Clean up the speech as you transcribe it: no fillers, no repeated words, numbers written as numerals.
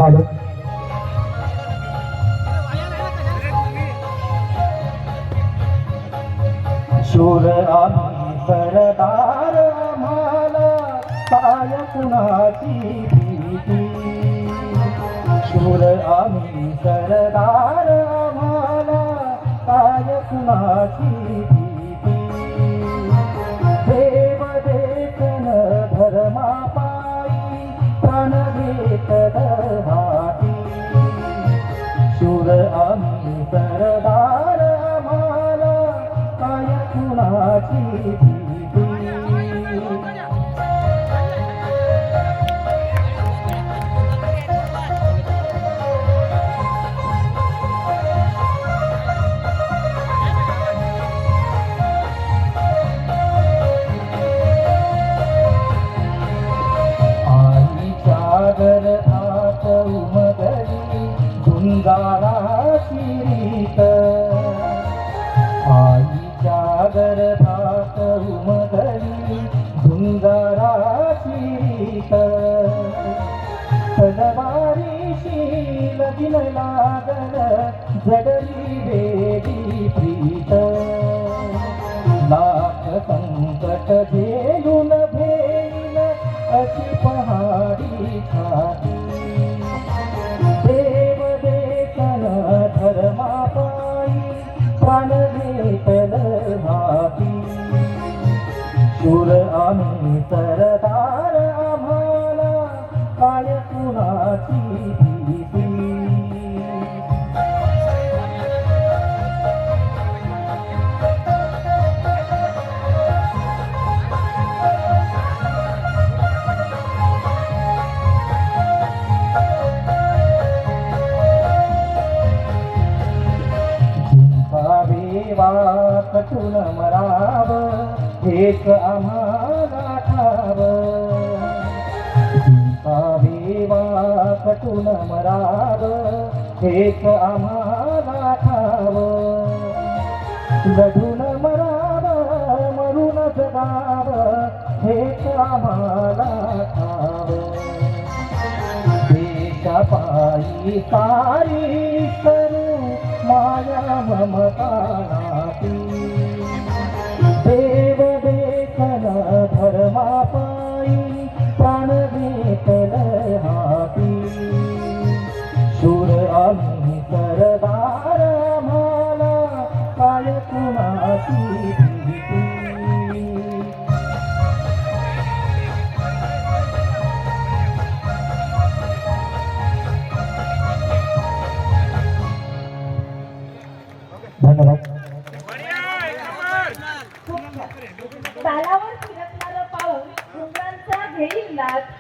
hello शूर आम्ही सरदार आम्हाला काय कुणाची भीती शूर आम्ही सरदार आम्हाला काय कुणाची भीती देव देशन धर्मापायी प्राण घेतल हाती शूर आम्ही सरदार आम्हाला काय कुणाची भीती सागर आत उमगली गुंगाराची रीत आईच्या गर्भात उमगली गुंगाराची रीत तलवारीशी लगीन लागल जडली वेडी प्रीत लाख संकट झेलून भेल अशी पहाडी छाती देव देशन धर्मापायी प्राण घेतल हाती शूर आम्ही सरदार आम्हाला काय कुणाची भीती वेवा कटून मराव हेच आम्हाला ठाव वेवा कटून मराव हेच आम्हाला ठाव लढून मराव मरून जगाव हेच आम्हाला ठाव देशापायी सारी करू माया ममता नाती देव देशन धर्मापायी प्राण घेतल हाती शूर आम्ही सरदार आम्हाला काय कुणाची भीती धन्यवाद तालावर फिरकणारं पाऊस उंबरांचा घेईल लाट